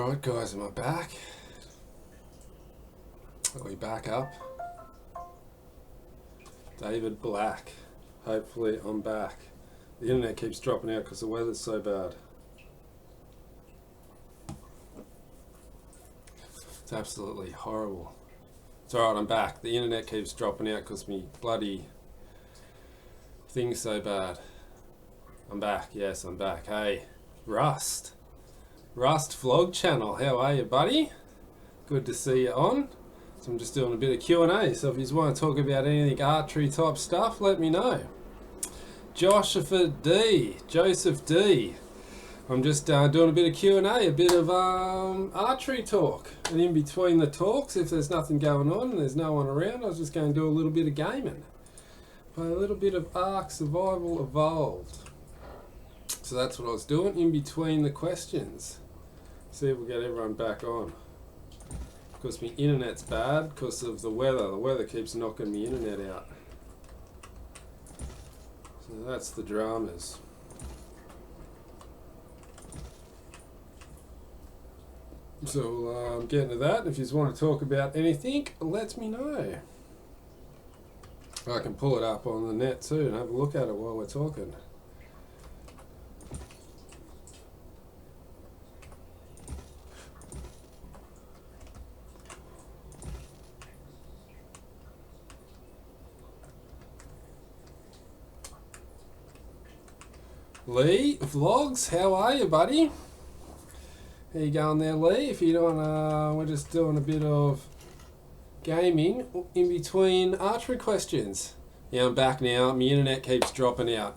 Alright guys, am I back? Are we back up? David Black. Hopefully I'm back. The internet keeps dropping out because the weather's so bad. It's absolutely horrible. It's alright, I'm back. The internet keeps dropping out because me bloody thing's so bad. I'm back, yes, I'm back. Hey, Rust Vlog Channel, how are you, buddy? Good to see you on. So I'm just doing a bit of Q&A, so if you want to talk about anything archery type stuff, let me know. Joseph D. I'm just doing a bit of Q&A, a bit of archery talk. And in between the talks, if there's nothing going on and there's no one around, I was just going to do a little bit of gaming. Play a little bit of Ark Survival Evolved. So that's what I was doing in between the questions. See if we'll get everyone back on. Because my internet's bad because of the weather. The weather keeps knocking my internet out. So that's the dramas. So I'm getting to that. If you want to talk about anything, let me know. I can pull it up on the net too and have a look at it while we're talking. Lee Vlogs, how are you, buddy? How you going there, Lee? If you don't, we're just doing a bit of gaming in between archery questions. Yeah, I'm back now. My internet keeps dropping out.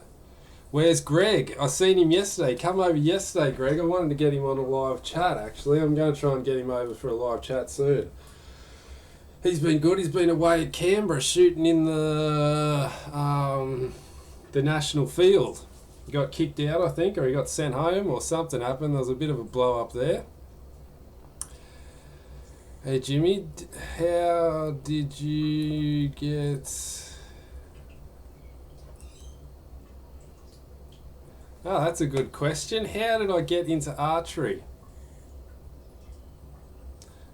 Where's Greg? I seen him yesterday. Come over yesterday, Greg. I wanted to get him on a live chat, actually. I'm going to try and get him over for a live chat soon. He's been good. He's been away at Canberra shooting in the national field. He got kicked out, I think, or he got sent home, or something happened. There was a bit of a blow up there. Hey Jimmy, how did you get... Oh, that's a good question. How did I get into archery?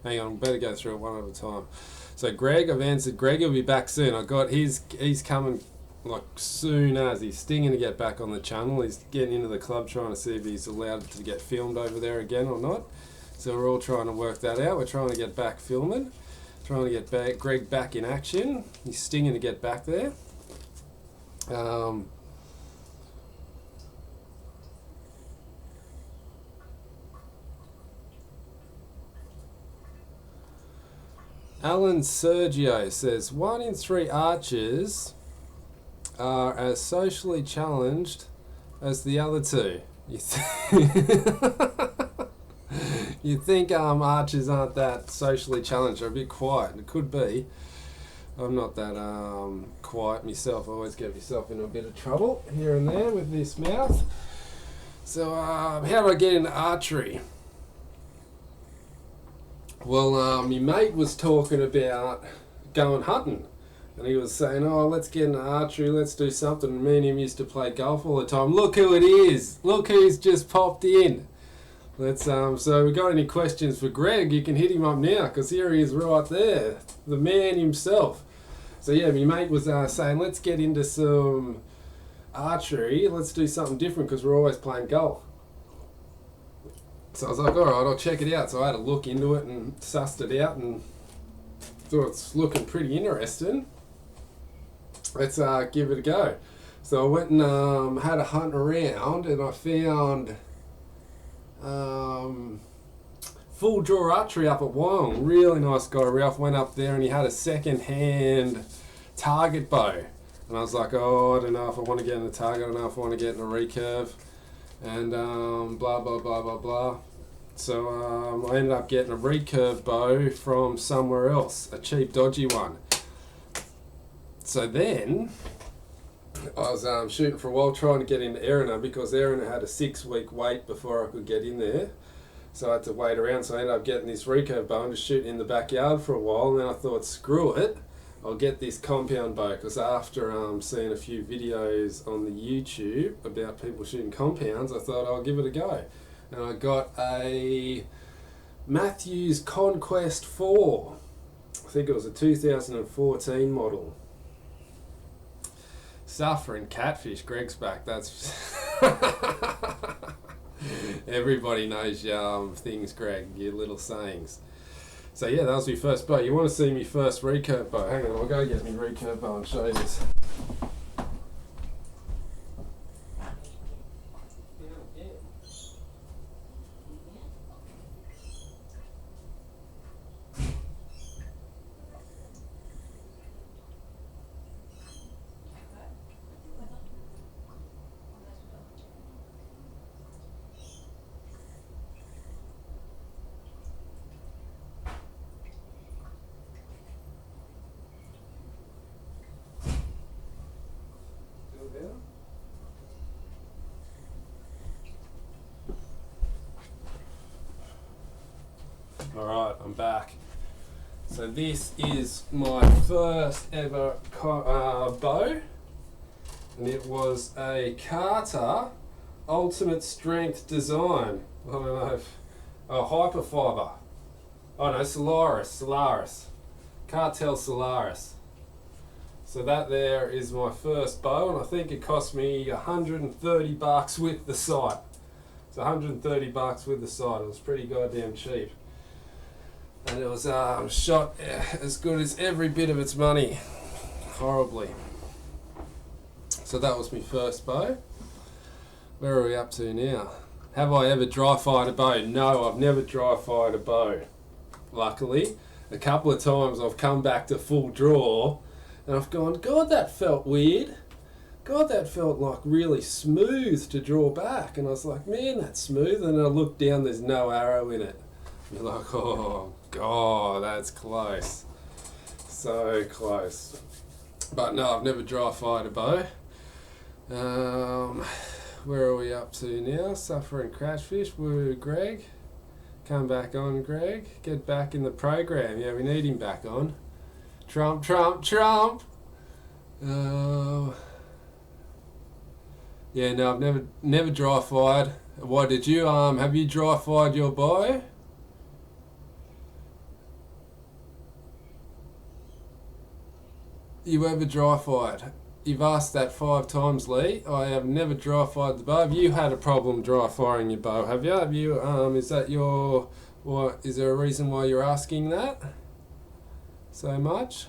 Hang on, better go through it one at a time. So Greg, I've answered Greg. He'll be back soon. I got he's coming like soon as. He's stinging to get back on the channel. He's getting into the club trying to see if he's allowed to get filmed over there again or not. So we're all trying to work that out. We're trying to get back filming, trying to get Greg back in action. He's stinging to get back there. Alan Sergio says 1 in 3 archers are as socially challenged as the other two. You think archers aren't that socially challenged? They're a bit quiet. It could be. I'm not that quiet myself. I always get myself into a bit of trouble here and there with this mouth. So how do I get into archery? Well, my mate was talking about going hunting. And he was saying, oh, let's get into archery, let's do something. And me and him used to play golf all the time. Look who it is. Look who's just popped in. Let's so we got any questions for Greg, you can hit him up now, because here he is right there. The man himself. So yeah, my mate was saying, let's get into some archery. Let's do something different, because we're always playing golf. So I was like, all right, I'll check it out. So I had a look into it and sussed it out and thought it's looking pretty interesting. Let's give it a go. So I went and had a hunt around, and I found Full Draw Archery up at Wyong. Really nice guy. Ralph went up there and he had a second-hand target bow. And I was like, oh, I don't know if I want to get in the target. I don't know if I want to get in a recurve. And blah, blah, blah, blah, blah. So I ended up getting a recurve bow from somewhere else, a cheap, dodgy one. So then I was shooting for a while, trying to get into Erina, because Erina had a 6-week wait before I could get in there. So I had to wait around, so I ended up getting this recurve bow and just shooting in the backyard for a while. And then I thought, screw it, I'll get this compound bow, because after seeing a few videos on the YouTube about people shooting compounds, I thought I'll give it a go. And I got a Mathews Conquest 4. I think it was a 2014 model. Suffering catfish, Greg's back. That's everybody knows things, Greg, your little sayings. So yeah, that was my first bow. You want to see me first recurve bow? Hang on, I'll go get me recurve bow and show you this. Alright, I'm back. So this is my first ever bow, and it was a Carter Ultimate Strength Design. I don't know if Hyperfiber. Oh no, Solaris. Cartel Solaris. So that there is my first bow, and I think it cost me $130 with the sight. It's $130 with the sight. It was pretty goddamn cheap. And it was shot as good as every bit of its money. Horribly. So that was my first bow. Where are we up to now? Have I ever dry fired a bow? No, I've never dry fired a bow. Luckily, a couple of times I've come back to full draw and I've gone, God, that felt weird. God, that felt like really smooth to draw back. And I was like, man, that's smooth. And I looked down, there's no arrow in it. You're like, oh God, that's close. So close. But no, I've never dry fired a bow. Where are we up to now? Suffering catfish. Woo, Greg. Come back on, Greg. Get back in the program. Yeah, we need him back on. Trump. Yeah, no, I've never dry fired. Why did you? Have you dry fired your bow? You ever dry fired? You've asked that 5 times, Lee. I have never dry fired the bow. Have you had a problem dry firing your bow? Have you? Have you? Is that your? What? Is there a reason why you're asking that so much?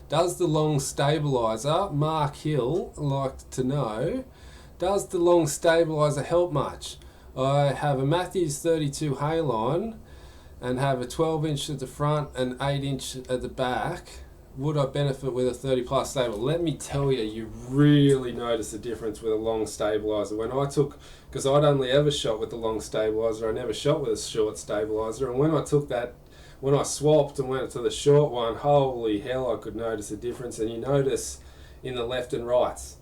Does the long stabiliser, Mark Hill, like to know? Does the long stabiliser help much? I have a Mathews 32 Halon and have a 12-inch at the front and 8-inch at the back. Would I benefit with a 30 plus stable? Let me tell you, you really notice the difference with a long stabiliser. When I took, because I'd only ever shot with the long stabiliser, I never shot with a short stabiliser, and when I took that, when I swapped and went to the short one, holy hell, I could notice a difference. And you notice in the left and rights,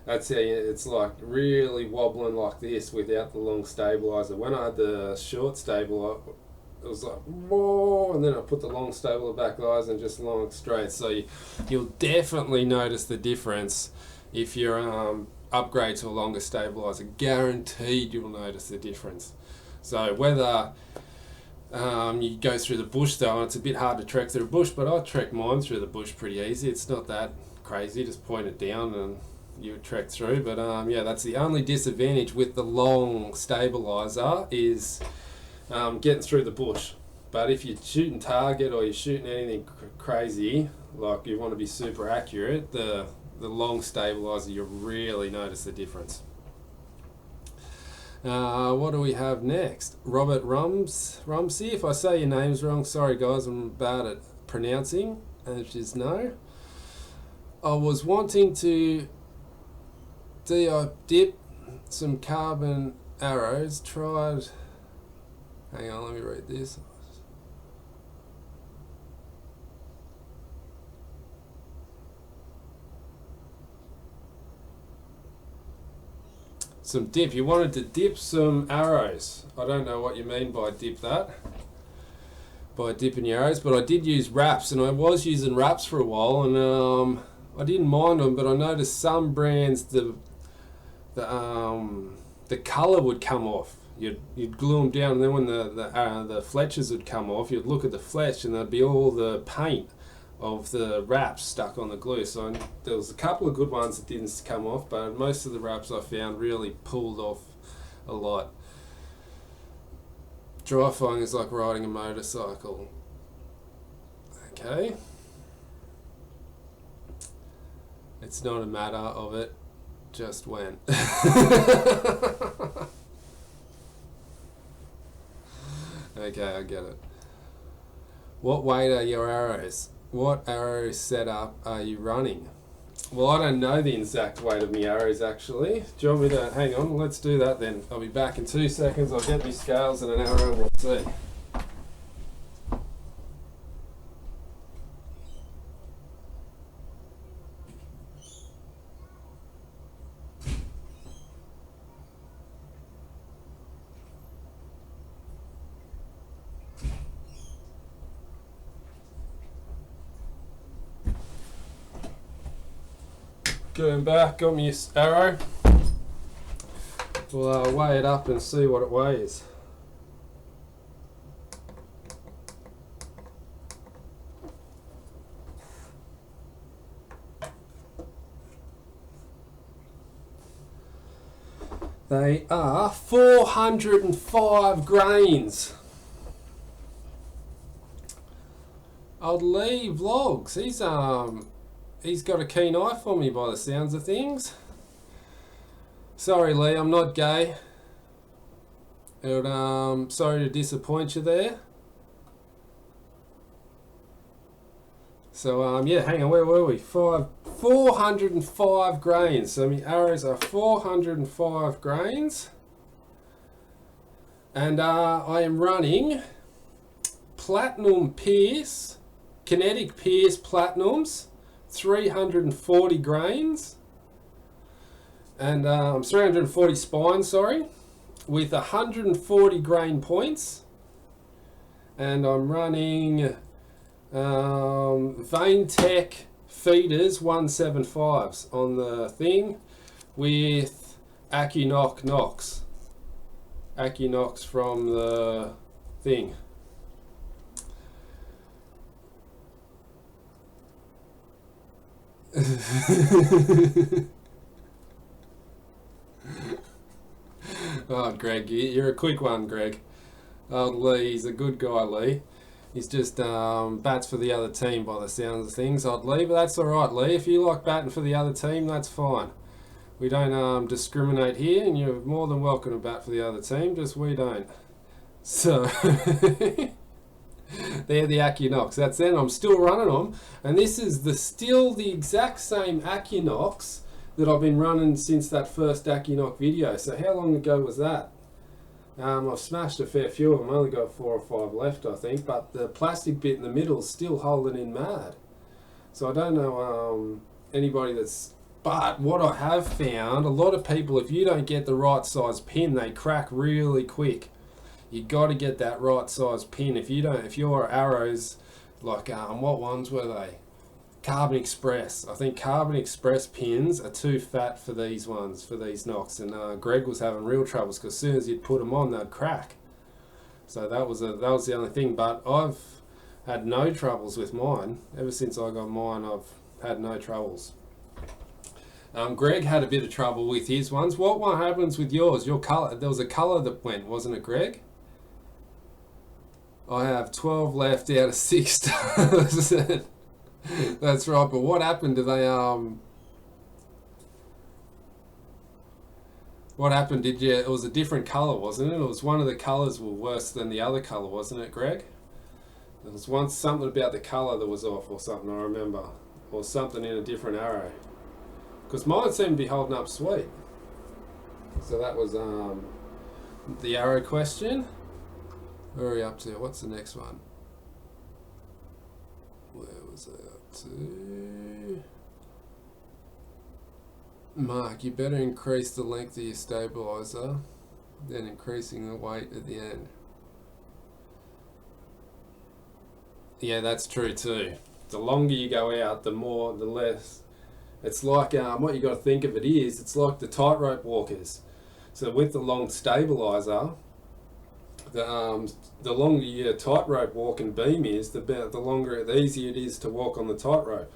that's how it's like really wobbling like this without the long stabiliser. When I had the short stabiliser, it was like, whoa, and then I put the long stable back eyes and just long straight. So you'll definitely notice the difference if you're upgrade to a longer stabiliser. Guaranteed you'll notice the difference. So whether you go through the bush though, and it's a bit hard to trek through the bush, but I trek mine through the bush pretty easy. It's not that crazy, just point it down and you would trek through. But yeah, that's the only disadvantage with the long stabiliser is getting through the bush. But if you're shooting target or you're shooting anything crazy, like you want to be super accurate, the long stabiliser, you really notice the difference. What do we have next? Robert Rumsey. If I say your name's wrong, sorry guys, I'm bad at pronouncing, as you know. I was wanting to dip some carbon arrows, tried. Hang on, let me read this. Some dip. You wanted to dip some arrows. I don't know what you mean by dip that. By dipping your arrows, but I did use wraps, and I was using wraps for a while, and I didn't mind them, but I noticed some brands the colour would come off. you'd glue them down, and then when the fletches would come off, you'd look at the fletch and there'd be all the paint of the wraps stuck on the glue. So there was a couple of good ones that didn't come off, but most of the wraps I found really pulled off a lot. Dry firing is like riding a motorcycle. Okay. It's not a matter of it just when. Okay, I get it. What weight are your arrows? What arrow setup are you running? Well, I don't know the exact weight of my arrows actually. Do you want me to hang on? Let's do that then. I'll be back in 2 seconds. I'll get my scales and an arrow and we'll see. Going back, got my arrow. We'll weigh it up and see what it weighs. They are 405 grains. Old Lee Vlogs, he's got a keen eye for me by the sounds of things. Sorry Lee, I'm not gay. And, sorry to disappoint you there. So yeah, hang on, where were we? 405 grains. So my arrows are 405 grains. And I am running platinum pierce, kentic pierce platinums. 340 grains and 340 spines, sorry, with 140 grain points, and I'm running Tech feeders 175s on the thing with accu from the thing. Oh, Greg, you're a quick one, Greg. Oh, Lee, he's a good guy, Lee. He's just bats for the other team by the sounds of things, odd Lee, but that's alright, Lee. If you like batting for the other team, that's fine. We don't discriminate here, and you're more than welcome to bat for the other team, just we don't. So... They're the accu. That's them. I'm still running them, and this is still the exact same accu that I've been running since that first accu video. So how long ago was that? I've smashed a fair few of them. I've only got 4 or 5 left, I think, but the plastic bit in the middle is still holding in mad. So I don't know anybody that's... But what I have found, a lot of people, if you don't get the right size pin, they crack really quick. You got to get that right size pin. If your arrows, like what ones were they? Carbon Express. I think Carbon Express pins are too fat for these ones, for these knocks. And Greg was having real troubles because as soon as you'd put them on, they'd crack. So that was the only thing. But I've had no troubles with mine. Ever since I got mine, I've had no troubles. Greg had a bit of trouble with his ones. What one happens with yours? Your colour. There was a colour that went, wasn't it, Greg? I have 12 left out of 6 stars. That's right, but what happened? What happened? It was a different colour, wasn't it? It was one of the colours were worse than the other colour, wasn't it, Greg? There was once something about the colour that was off or something, I remember. Or something in a different arrow. Because mine seemed to be holding up sweet. So that was the arrow question. Where are we up to? What's the next one? Where was I up to? Mark, you better increase the length of your stabiliser than increasing the weight at the end. Yeah, that's true too. The longer you go out, the less. It's like, what you got to think of it is, it's like the tightrope walkers. So with the long stabiliser, the longer your tightrope walking beam is, the easier it is to walk on the tightrope.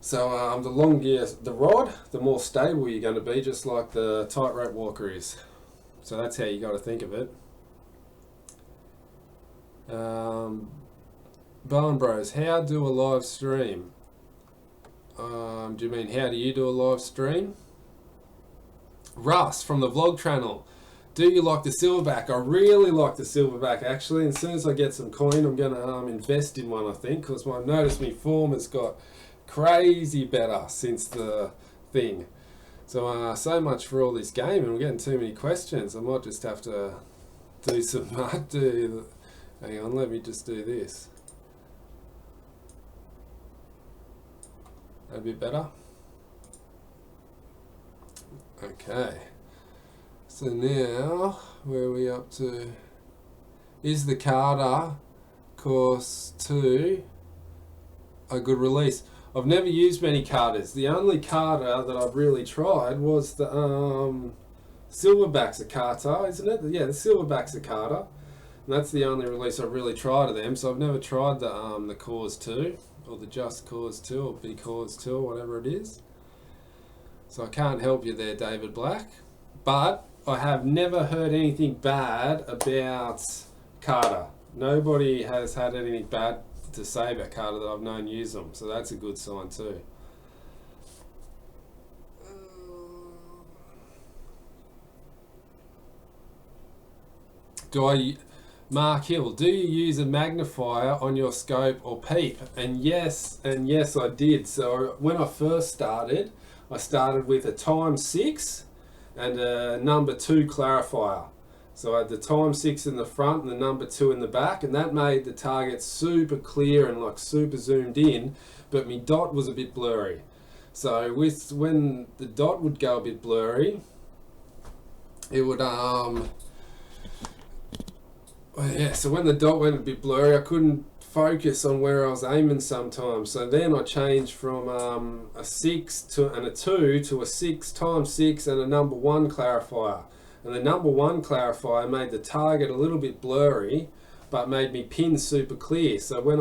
So the longer the rod, the more stable you're going to be, just like the tightrope walker is. So that's how you got to think of it. Barn Bros, how do a live stream? Do you mean how do you do a live stream? Russ from the vlog channel, do you like the silverback? I really like the silverback actually, and as soon as I get some coin I'm going to invest in one, I think, because I've noticed my form has got crazy better since the thing. So so much for all this game, and we're getting too many questions. I might just have to do some hang on, let me just do this. A bit better. Okay, so now where are we up to? Is the Carter course 2 a good release? I've never used many Carters. The only Carter that I've really tried was the Silverback's a Carter, isn't it? Yeah, the Silverback's a Carter. And that's the only release I've really tried of them. So I've never tried the Cause 2 or the Just Cause 2 or Big Cause 2 or whatever it is. So I can't help you there, David Black. But I have never heard anything bad about Carter. Nobody has had anything bad to say about Carter that I've known use them. So that's a good sign too. Mark Hill, do you use a magnifier on your scope or peep? And yes I did. So when I first started, I started with a ×6 and a number 2 clarifier. So I had the ×6 in the front and the number 2 in the back, and that made the target super clear and like super zoomed in, but my dot was a bit blurry. So when the dot would go a bit blurry, it would so when the dot went a bit blurry, I couldn't focus on where I was aiming sometimes. So then I changed from a 6 and a 2 to a 6 ×6 and a number 1 clarifier. And the number 1 clarifier made the target a little bit blurry, but made me pin super clear. So when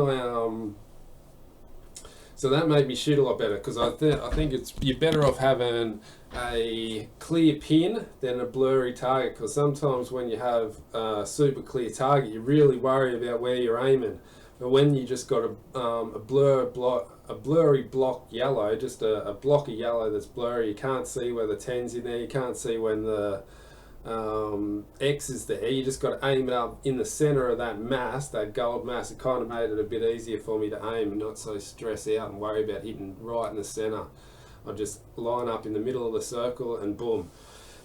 so that made me shoot a lot better, because I think you're better off having a clear pin than a blurry target, because sometimes when you have a super clear target, you really worry about where you're aiming. But when you just got a blurry block yellow, just a block of yellow that's blurry, you can't see where the 10's in there, you can't see when the X is there, you just got to aim it up in the center of that mass, that gold mass. It kind of made it a bit easier for me to aim and not so stress out and worry about hitting right in the center. I just line up in the middle of the circle and boom.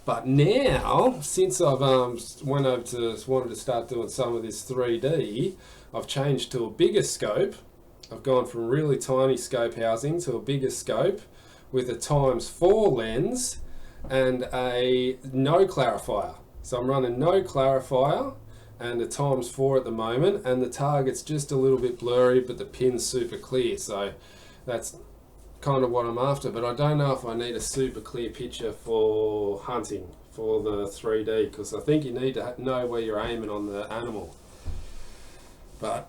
But now, since I've wanted to start doing some of this 3D, I've changed to a bigger scope. I've gone from really tiny scope housing to a bigger scope with a ×4 lens and a no clarifier. So I'm running no clarifier and a ×4 at the moment, and the target's just a little bit blurry, but the pin's super clear. So that's kind of what I'm after, but I don't know if I need a super clear picture for hunting for the 3D, because I think you need to know where you're aiming on the animal. But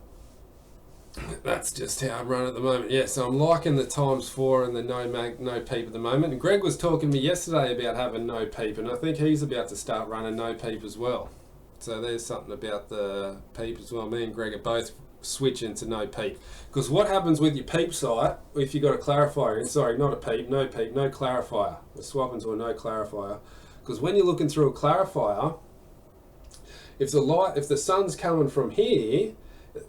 that's just how I run at the moment. Yeah, so I'm liking the ×4 and the no peep at the moment. And Greg was talking to me yesterday about having no peep, and I think he's about to start running no peep as well. So there's something about the peep as well. Me and Greg are both switching to no peep, because what happens with your peep sight if you got a clarifier in, sorry, not a peep, no clarifier. We're swapping to a no clarifier, because when you're looking through a clarifier, if the sun's coming from here,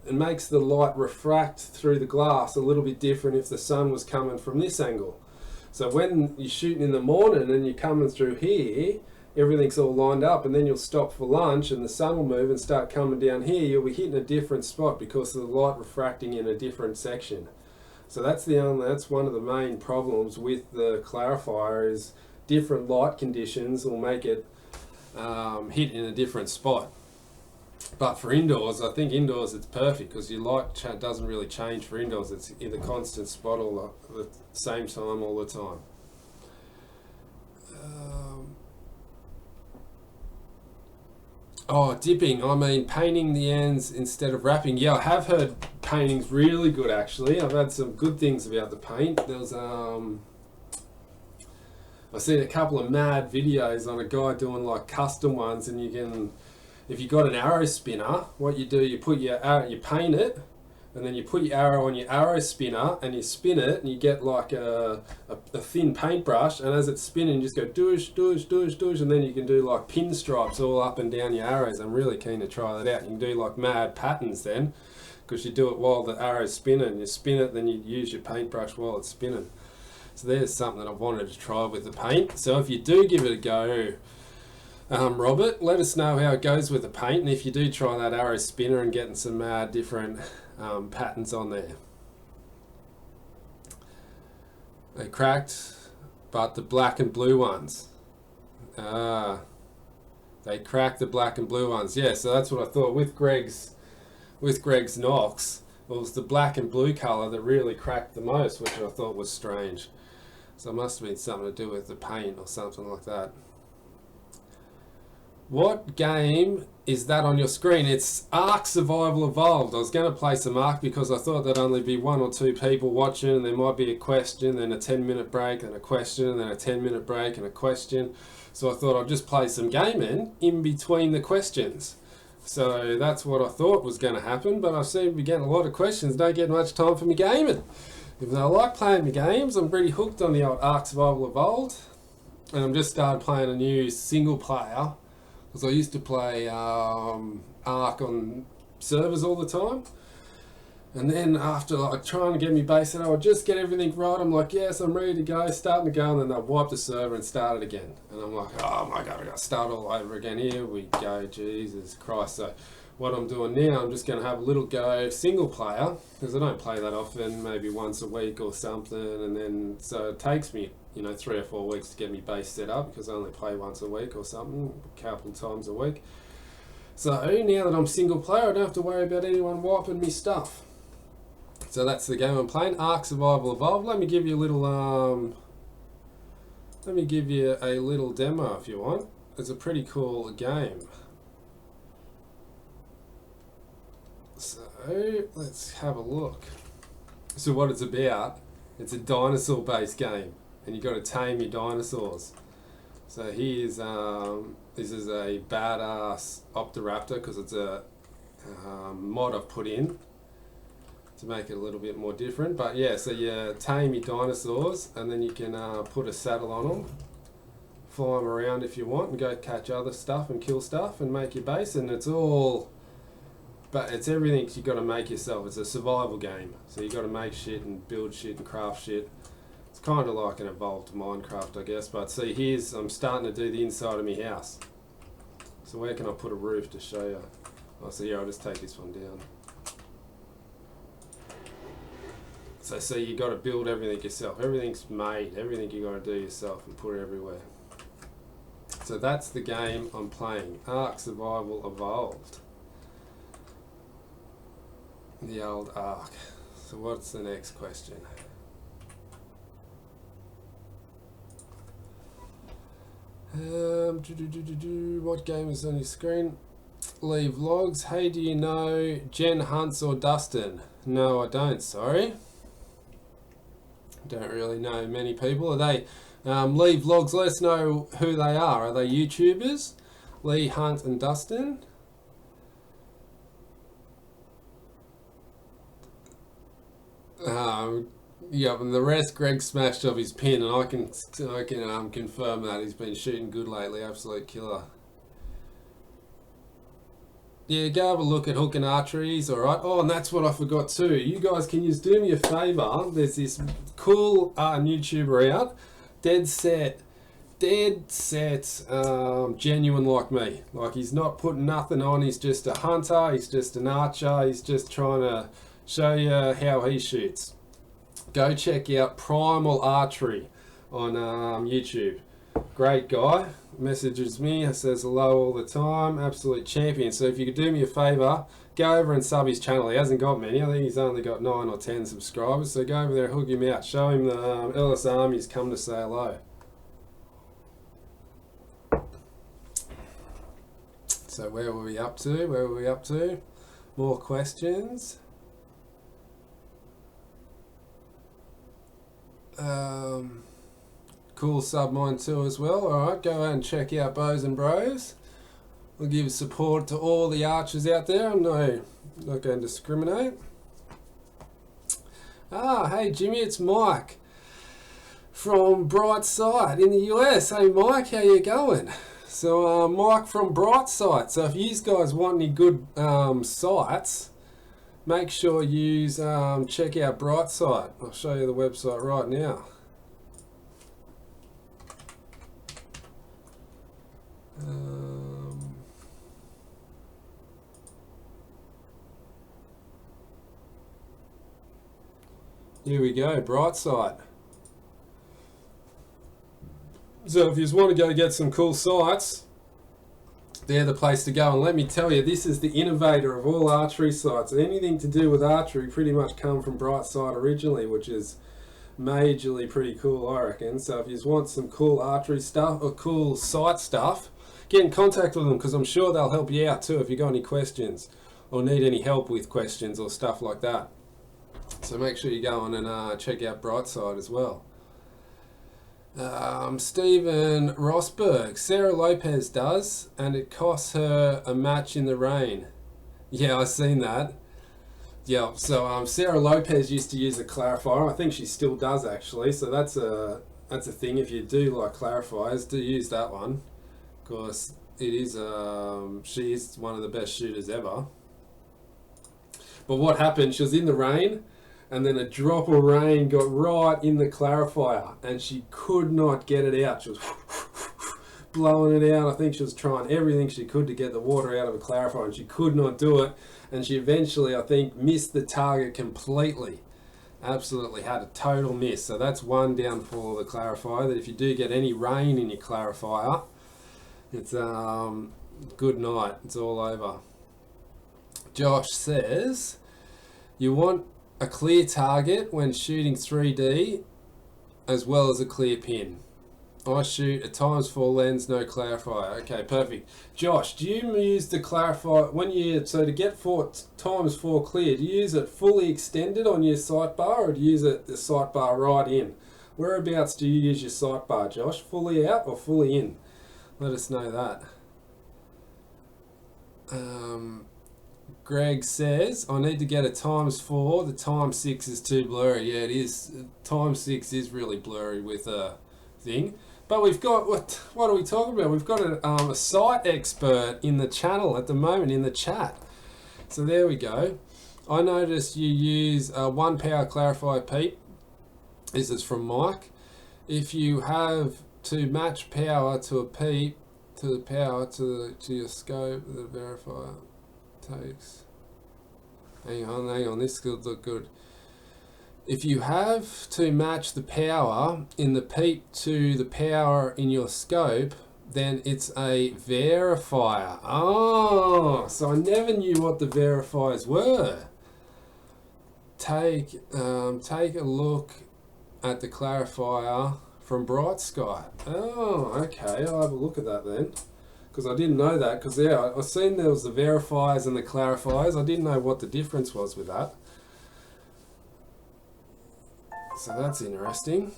it makes the light refract through the glass a little bit different if the sun was coming from this angle. So when you're shooting in the morning and you're coming through here, everything's all lined up, and then you'll stop for lunch and the sun will move and start coming down here, you'll be hitting a different spot because of the light refracting in a different section. So that's one of the main problems with the clarifier, is different light conditions will make it hit in a different spot. But for indoors, I think indoors it's perfect, because your light doesn't really change for indoors. It's in the constant spot all the same time all the time. Oh, dipping. I mean, painting the ends instead of wrapping. Yeah, I have heard painting's really good, actually. I've had some good things about the paint. There's I've seen a couple of mad videos on a guy doing like custom ones, and you can, if you got an arrow spinner, what you do, you put your arrow, you paint it, and then you put your arrow on your arrow spinner and you spin it, and you get like a thin paintbrush, and as it's spinning you just go doosh, doosh, doosh, doosh, and then you can do like pinstripes all up and down your arrows. I'm really keen to try that out. You can do like mad patterns then, because you do it while the arrow's spinning. You spin it, then you use your paintbrush while it's spinning. So there's something that I've wanted to try with the paint. So if you do give it a go, Robert, let us know how it goes with the paint, and if you do try that arrow spinner and getting some different patterns on there. They cracked, but the black and blue ones. They cracked the black and blue ones. Yeah, so that's what I thought with Greg's Nox. It was the black and blue colour that really cracked the most, which I thought was strange. So it must have been something to do with the paint or something like that. What game is that on your screen? It's Ark Survival Evolved. I was going to play some Ark because I thought there'd only be 1 or 2 people watching, and there might be a question, then a 10-minute break, and a question, and then a 10-minute break and a question. So I thought I'd just play some gaming in between the questions. So that's what I thought was going to happen, but I seem to be getting a lot of questions. Don't get much time for me gaming. Even though I like playing my games, I'm pretty hooked on the old Ark Survival Evolved. And I'm just started playing a new single player, because I used to play Ark on servers all the time. And then after like trying to get me base set, I would just get everything right. I'm like, yes, I'm ready to go, starting to go, and then they'll wipe the server and start it again. And I'm like, oh my God, I got to start all over again. Here we go, Jesus Christ. So what I'm doing now, I'm just going to have a little go single player, because I don't play that often, maybe once a week or something. And then, so it takes me, 3 or 4 weeks to get me base set up, because I only play once a week or something, a couple times a week. So now that I'm single player, I don't have to worry about anyone wiping me stuff. So that's the game I'm playing, Ark Survival Evolved. Let me give you a little demo if you want. It's a pretty cool game. So let's have a look. So what it's about, it's a dinosaur based game, and you've got to tame your dinosaurs. So here's this is a badass Optoraptor, because it's a mod I've put in to make it a little bit more different. But yeah, so you tame your dinosaurs, and then you can put a saddle on them, fly them around if you want, and go catch other stuff and kill stuff and make your base. And it's all, but it's everything you got to make yourself. It's a survival game, so you got to make shit and build shit and craft shit. It's kind of like an evolved Minecraft, I guess. But see, I'm starting to do the inside of my house. So where can I put a roof to show you? Oh, so here, I'll just take this one down. So you got to build everything yourself. Everything's made. Everything you got to do yourself and put it everywhere. So that's the game I'm playing. Ark Survival Evolved. The old Ark. So what's the next question? What game is on your screen? Leave logs. Hey, do you know Jen Hunts or Dustin? No, I don't. Sorry. Don't really know many people. Are they? Leave logs. Let us know who they are. Are they YouTubers? Lee Hunt and Dustin. Yeah, and the rest, Greg smashed off his pin, and I can confirm that he's been shooting good lately. Absolute killer. Yeah, go have a look at Hook and Archeries, alright? Oh, and that's what I forgot too. You guys, can you just do me a favour? There's this cool YouTuber out, dead set, genuine like me. Like, he's not putting nothing on, he's just a hunter, he's just an archer, he's just trying to show you how he shoots. Go check out Primal Archery on YouTube. Great guy. Messages me, says hello all the time. Absolute champion. So if you could do me a favour, go over and sub his channel. He hasn't got many. I think he's only got 9 or 10 subscribers. So go over there and hook him out. Show him the Ellis Army's come to say hello. So where were we up to? Where were we up to? More questions. Cool sub mine too as well. Alright, go out and check out Bows and Bros. We'll give support to all the archers out there. I'm not going to discriminate. Hey Jimmy, it's Mike from Brightside in the US. Hey Mike, how you going? So Mike from Brightside. So if you guys want any good sites, make sure you check out Brightside. I'll show you the website right now. Here we go, Brightside. So if you just want to go get some cool sites, they're the place to go. And let me tell you, this is the innovator of all archery sites. Anything to do with archery pretty much come from Brightside originally, which is majorly pretty cool, I reckon. So if you just want some cool archery stuff or cool site stuff, get in contact with them, because I'm sure they'll help you out too if you got any questions or need any help with questions or stuff like that. So make sure you go on and check out Brightside as well. Stephen Rosberg, Sarah Lopez does, and it costs her a match in the rain. Yeah, I've seen that. Yeah, so Sarah Lopez used to use a clarifier. I think she still does actually. So that's a thing. If you do like clarifiers, do use that one, because it is she is one of the best shooters ever. But what happened? She was in the rain, and then a drop of rain got right in the clarifier, and she could not get it out. She was blowing it out. I think she was trying everything she could to get the water out of a clarifier, and she could not do it. And she eventually, I think, missed the target completely. Absolutely had a total miss. So that's one downfall of the clarifier, that if you do get any rain in your clarifier, it's good night. It's all over. Josh says, you want a clear target when shooting 3D as well as a clear pin. I shoot a ×4 lens, no clarifier. Okay, perfect. Josh, do you use the clarifier when so to get ×4 clear, do you use it fully extended on your sidebar, or do you use the sidebar right in? Whereabouts do you use your sidebar, Josh? Fully out or fully in? Let us know that. Greg says, I need to get a ×4. The ×6 is too blurry. Yeah, it is. ×6 is really blurry with a thing. But we've got, what are we talking about? We've got a site expert in the channel at the moment, in the chat. So there we go. I noticed you use a 1 power clarifier peep. This is from Mike. If you have to match power to a peep, to the power to your scope, the verifier takes. Hang on, this could look good. If you have to match the power in the peep to the power in your scope, then it's a verifier. Oh, so I never knew what the verifiers were. Take a look at the clarifier from Bright Sky. Oh, okay, I'll have a look at that then. Because I didn't know that, because yeah, I've seen there was the verifiers and the clarifiers. I didn't know what the difference was with that. So that's interesting.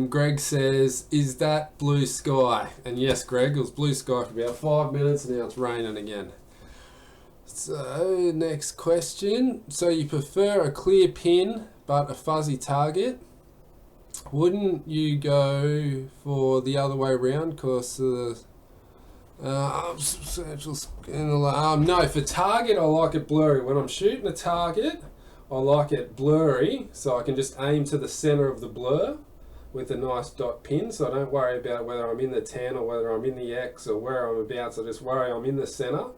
Greg says, is that blue sky? And yes, Greg, it was blue sky for about 5 minutes, and now it's raining again. So, next question. So you prefer a clear pin but a fuzzy target? Wouldn't you go for the other way around? Because no, for target I like it blurry. When I'm shooting a target, I like it blurry, so I can just aim to the center of the blur with a nice dot pin, so I don't worry about whether I'm in the 10 or whether I'm in the X or where I'm about, so I just worry I'm in the center,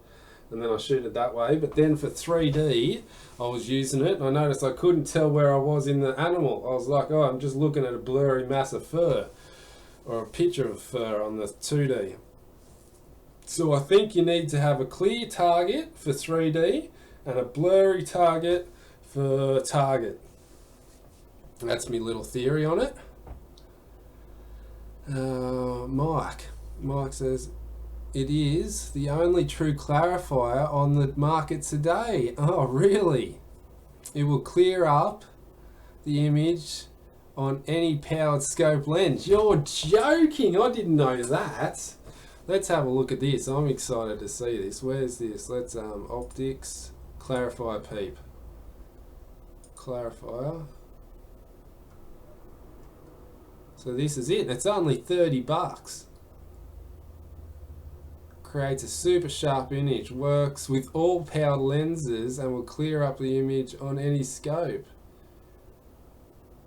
and then I shoot it that way. But then for 3D, I was using it, and I noticed I couldn't tell where I was in the animal. I was like, oh, I'm just looking at a blurry mass of fur, or a picture of fur on the 2D. So I think you need to have a clear target for 3D and a blurry target for target. That's my little theory on it. Mike says, it is the only true clarifier on the market today. Oh, really? It will clear up the image on any powered scope lens. You're joking. I didn't know that. Let's have a look at this. I'm excited to see this. Where's this? Let's optics, clarifier peep. Clarifier. So this is it. It's only 30 bucks. Creates a super sharp image, works with all powered lenses and will clear up the image on any scope.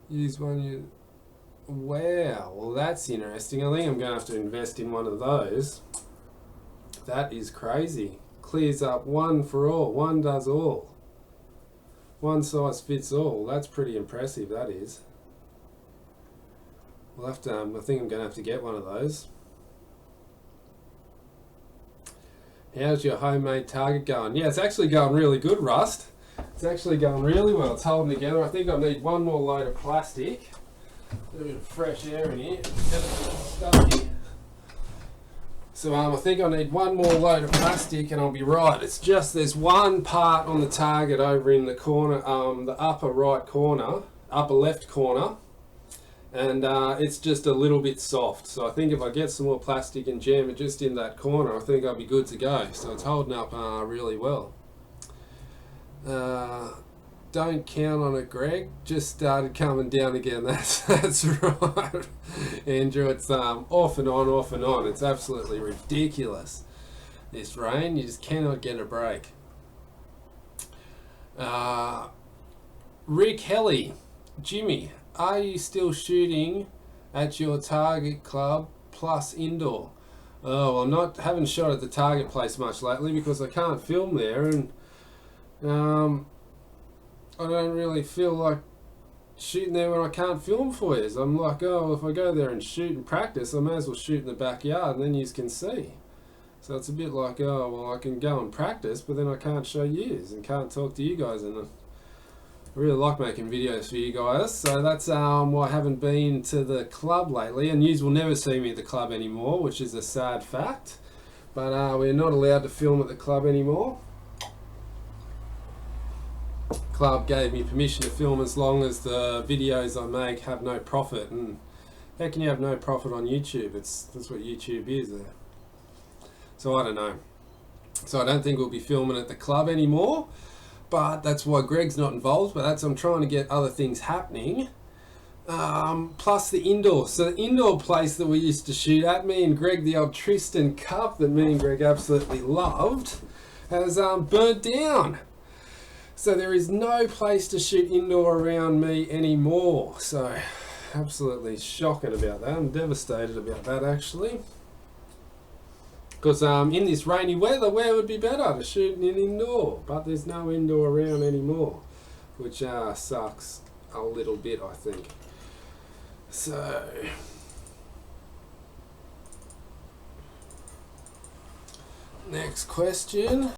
Use one. Wow, well that's interesting. I think I'm going to have to invest in one of those. That is crazy. Clears up one for all. One does all. One size fits all. That's pretty impressive, that is. We'll have to, I think I'm going to have to get one of those. How's your homemade target going? Yeah, it's actually going really good, Rust. It's actually going really well. It's holding together. I think I need one more load of plastic. A bit of fresh air in here. So I think I need one more load of plastic and I'll be right. It's just there's one part on the target over in the corner, the upper right corner, upper left corner. And it's just a little bit soft, so I think if I get some more plastic and jam it just in that corner, I think I'll be good to go. So it's holding up really well. Don't count on it, Greg. Just started coming down again. That's right, Andrew. It's off and on, off and on. It's absolutely ridiculous. This rain, you just cannot get a break. Rick Helly, Jimmy. Are you still shooting at your target club plus indoor? Oh, well, haven't shot at the target place much lately because I can't film there, and I don't really feel like shooting there when I can't film for you. I'm like, oh, if I go there and shoot and practice, I may as well shoot in the backyard and then you can see. So it's a bit like, oh, well, I can go and practice, but then I can't show yous and can't talk to you guys, and I really like making videos for you guys, so that's why I haven't been to the club lately, and yous will never see me at the club anymore, which is a sad fact, but we're not allowed to film at the club anymore. Club gave me permission to film as long as the videos I make have no profit, and how can you have no profit on YouTube? That's what YouTube is there. So I don't know. So I don't think we'll be filming at the club anymore. But that's why Greg's not involved, but I'm trying to get other things happening. Plus the indoor. So the indoor place that we used to shoot at, me and Greg, the old Tristan Cup that me and Greg absolutely loved, has burnt down. So there is no place to shoot indoor around me anymore. So absolutely shocking about that. I'm devastated about that, actually. Because in this rainy weather, where would be better to shoot in indoor? But there's no indoor around anymore, which sucks a little bit, I think. So, next question.